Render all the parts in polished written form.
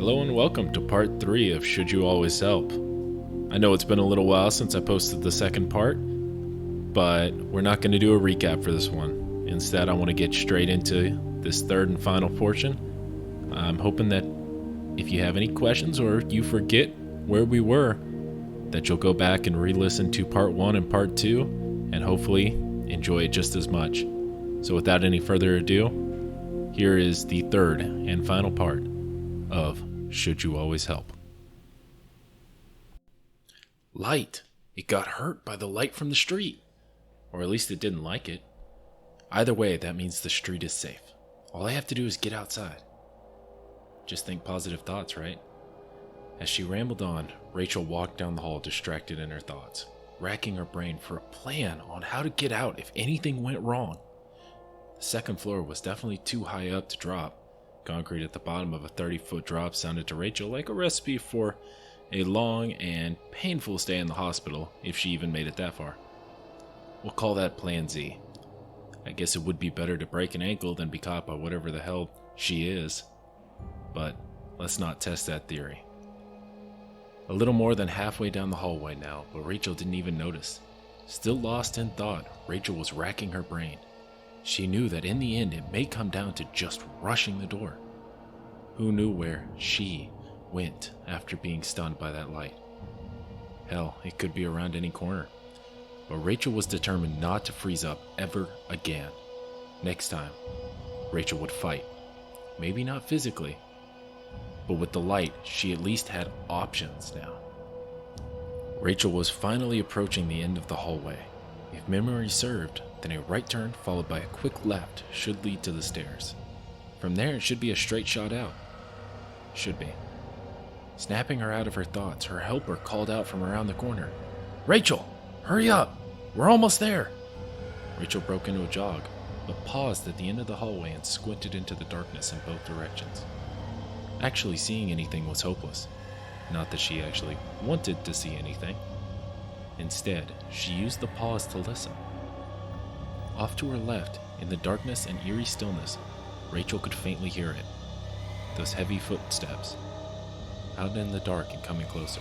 Hello and welcome to part 3 of Should You Always Help. I know it's been a little while since I posted the second part, but we're not going to do a recap for this one. Instead, I want to get straight into this third and final portion. I'm hoping that if you have any questions or you forget where we were, that you'll go back and re-listen to part 1 and part 2 and hopefully enjoy it just as much. So without any further ado, here is the third and final part of Should You Always Help. Light. It got hurt by the light from the street. Or at least it didn't like it. Either way, that means the street is safe. All I have to do is get outside. Just think positive thoughts, right? As she rambled on, Rachel walked down the hall distracted in her thoughts, racking her brain for a plan on how to get out if anything went wrong. The second floor was definitely too high up to drop. Concrete at the bottom of a 30-foot drop sounded to Rachel like a recipe for a long and painful stay in the hospital, if she even made it that far. We'll call that Plan Z. I guess it would be better to break an ankle than be caught by whatever the hell she is. But let's not test that theory. A little more than halfway down the hallway now, but Rachel didn't even notice. Still lost in thought, Rachel was racking her brain. She knew that in the end it may come down to just rushing the door. Who knew where she went after being stunned by that light? Hell, it could be around any corner. But Rachel was determined not to freeze up ever again. Next time, Rachel would fight. Maybe not physically, but with the light, she at least had options now. Rachel was finally approaching the end of the hallway. If memory served, then a right turn followed by a quick left should lead to the stairs. From there, it should be a straight shot out. Should be. Snapping her out of her thoughts, her helper called out from around the corner. "Rachel, hurry up! We're almost there!" Rachel broke into a jog, but paused at the end of the hallway and squinted into the darkness in both directions. Actually seeing anything was hopeless. Not that she actually wanted to see anything. Instead, she used the pause to listen. Off to her left, in the darkness and eerie stillness, Rachel could faintly hear it. Those heavy footsteps, out in the dark and coming closer.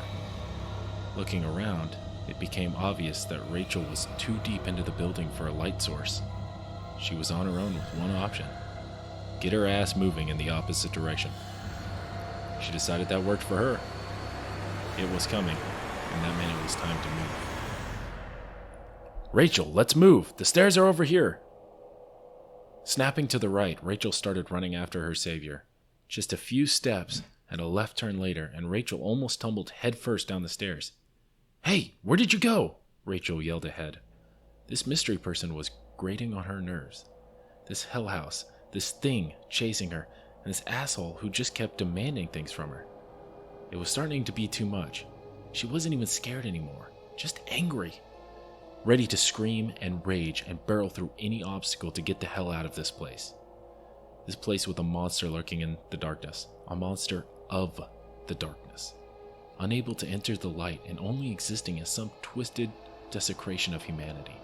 Looking around, it became obvious that Rachel was too deep into the building for a light source. She was on her own with one option: get her ass moving in the opposite direction. She decided that worked for her. It was coming, and that meant it was time to move. "Rachel, let's move! The stairs are over here!" Snapping to the right, Rachel started running after her savior. Just a few steps and a left turn later, and Rachel almost tumbled headfirst down the stairs. "Hey, where did you go?" Rachel yelled ahead. This mystery person was grating on her nerves. This hell house, this thing chasing her, and this asshole who just kept demanding things from her. It was starting to be too much. She wasn't even scared anymore, just angry. Ready to scream and rage and barrel through any obstacle to get the hell out of this place. This place with a monster lurking in the darkness, a monster of the darkness, unable to enter the light and only existing as some twisted desecration of humanity,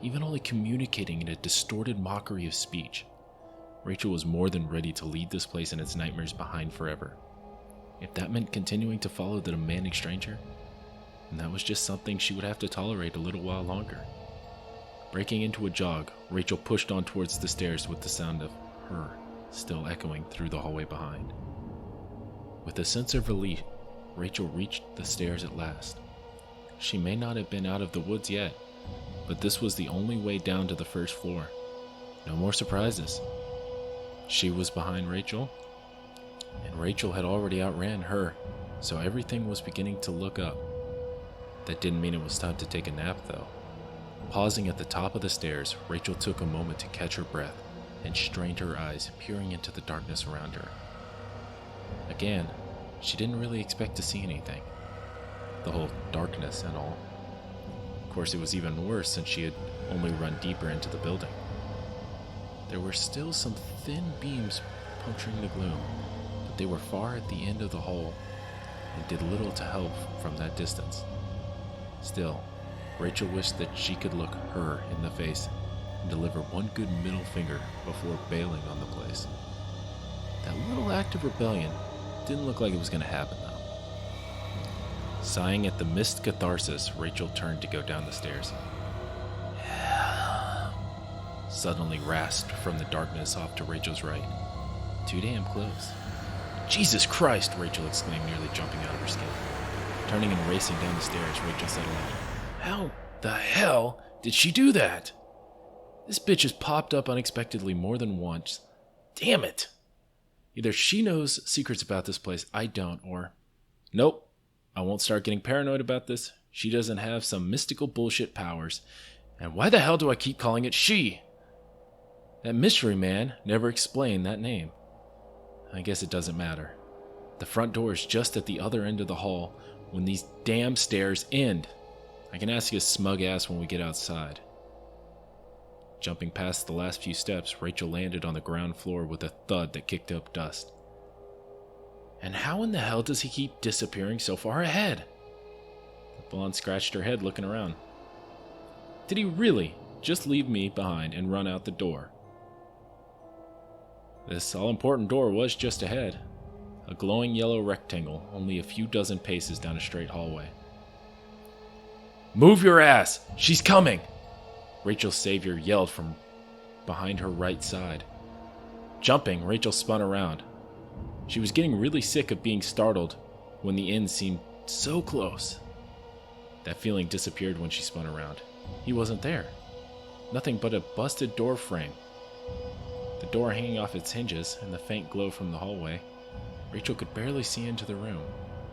even only communicating in a distorted mockery of speech. Rachel was more than ready to leave this place and its nightmares behind forever. If that meant continuing to follow the demanding stranger, and that was just something she would have to tolerate a little while longer. Breaking into a jog, Rachel pushed on towards the stairs with the sound of her still echoing through the hallway behind. With a sense of relief, Rachel reached the stairs at last. She may not have been out of the woods yet, but this was the only way down to the first floor. No more surprises. She was behind Rachel, and Rachel had already outran her, so everything was beginning to look up. That didn't mean it was time to take a nap, though. Pausing at the top of the stairs, Rachel took a moment to catch her breath and strained her eyes, peering into the darkness around her. Again, she didn't really expect to see anything. The whole darkness and all. Of course, it was even worse since she had only run deeper into the building. There were still some thin beams puncturing the gloom, but they were far at the end of the hall and did little to help from that distance. Still, Rachel wished that she could look her in the face and deliver one good middle finger before bailing on the place. That little act of rebellion Didn't look like it was going to happen, though. Sighing at the missed catharsis, Rachel turned to go down the stairs. Suddenly rasped from the darkness off to Rachel's right. Too damn close. Jesus Christ, Rachel exclaimed, nearly jumping out of her skin. Turning and racing down the stairs, Rachel said aloud, "How the hell did she do that? This bitch has popped up unexpectedly more than once. Damn it! Either she knows secrets about this place I don't, or... Nope. I won't start getting paranoid about this. She doesn't have some mystical bullshit powers. And why the hell do I keep calling it she? That mystery man never explained that name. I guess it doesn't matter. The front door is just at the other end of the hall when these damn stairs end. I can ask his smug ass when we get outside." Jumping past the last few steps, Rachel landed on the ground floor with a thud that kicked up dust. And how in the hell does he keep disappearing so far ahead? The blonde scratched her head looking around. Did he really just leave me behind and run out the door? This all-important door was just ahead. A glowing yellow rectangle, only a few dozen paces down a straight hallway. "Move your ass! She's coming!" Rachel's savior yelled from behind her right side. Jumping, Rachel spun around. She was getting really sick of being startled when the end seemed so close. That feeling disappeared when she spun around. He wasn't there. Nothing but a busted door frame. The door hanging off its hinges and the faint glow from the hallway. Rachel could barely see into the room,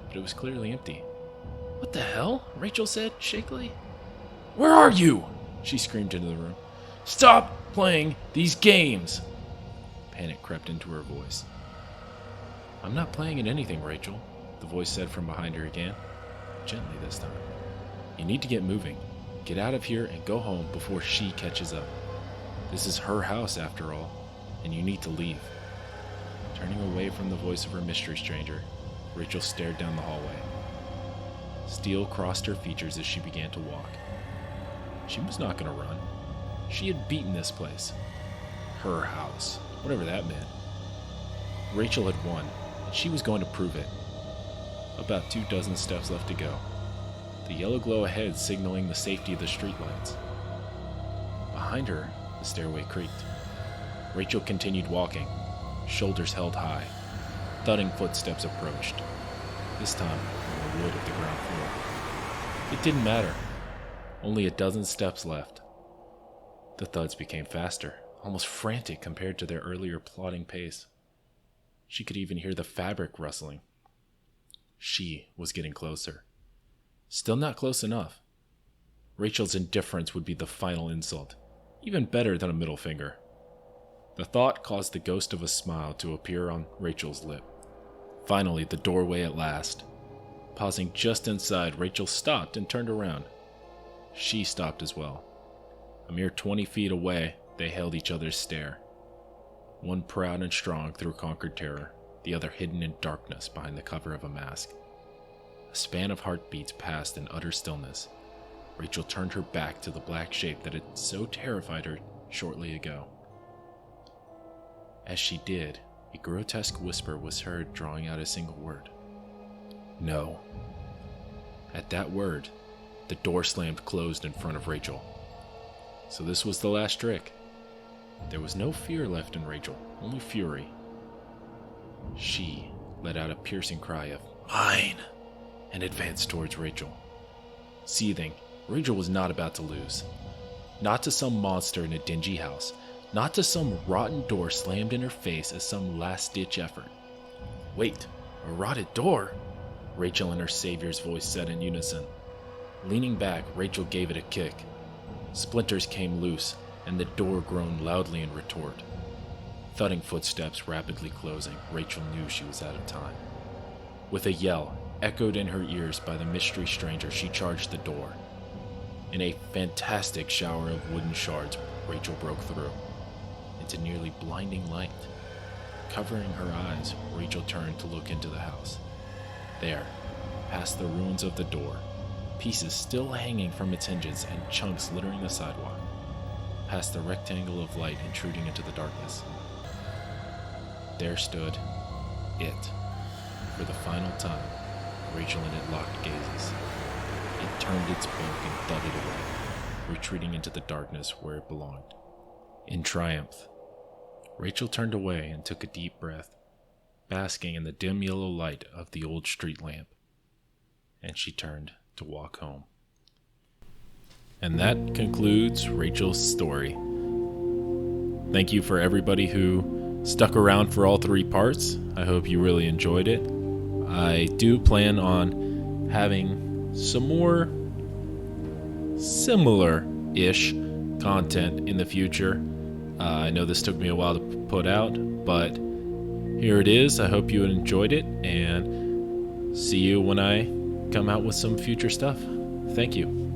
but it was clearly empty. "What the hell?" Rachel said, shakily. "Where are you?" she screamed into the room. "Stop playing these games!" Panic crept into her voice. "I'm not playing at anything, Rachel," the voice said from behind her again, gently this time. "You need to get moving. Get out of here and go home before she catches up. This is her house, after all, and you need to leave." Turning away from the voice of her mystery stranger, Rachel stared down the hallway. Steel crossed her features as she began to walk. She was not going to run. She had beaten this place. Her house, whatever that meant. Rachel had won, and she was going to prove it. About 24 steps left to go. The yellow glow ahead signaling the safety of the streetlights. Behind her, the stairway creaked. Rachel continued walking, shoulders held high. Thudding footsteps approached, this time on the wood of the ground floor. It didn't matter. Only 12 steps left. The thuds became faster, almost frantic compared to their earlier plodding pace. She could even hear the fabric rustling. She was getting closer. Still not close enough. Rachel's indifference would be the final insult, even better than a middle finger. The thought caused the ghost of a smile to appear on Rachel's lip. Finally, the doorway at last. Pausing just inside, Rachel stopped and turned around. She stopped as well. A mere 20 feet away, they held each other's stare. One proud and strong through conquered terror, the other hidden in darkness behind the cover of a mask. A span of heartbeats passed in utter stillness. Rachel turned her back to the black shape that had so terrified her shortly ago. As she did, a grotesque whisper was heard drawing out a single word. "No." At that word, the door slammed closed in front of Rachel. So this was the last trick. There was no fear left in Rachel, only fury. She let out a piercing cry of, "Mine!" and advanced towards Rachel. Seething, Rachel was not about to lose. Not to some monster in a dingy house. Not to some rotten door slammed in her face as some last-ditch effort. "Wait, a rotted door?" Rachel and her savior's voice said in unison. Leaning back, Rachel gave it a kick. Splinters came loose, and the door groaned loudly in retort. Thudding footsteps rapidly closing, Rachel knew she was out of time. With a yell, echoed in her ears by the mystery stranger, she charged the door. In a fantastic shower of wooden shards, Rachel broke through, into nearly blinding light. Covering her eyes, Rachel turned to look into the house. There, past the ruins of the door, pieces still hanging from its hinges and chunks littering the sidewalk, past the rectangle of light intruding into the darkness. There stood it, For the final time, Rachel and it locked gazes. It turned its book and thudded away, retreating into the darkness where it belonged. In triumph, Rachel turned away and took a deep breath, basking in the dim yellow light of the old street lamp. And she turned to walk home. And that concludes Rachel's story. Thank you for everybody who stuck around for all 3 parts. I hope you really enjoyed it. I do plan on having some more similar-ish content in the future. I know this took me a while to put out, but here it is. I hope you enjoyed it, and see you when I come out with some future stuff. Thank you.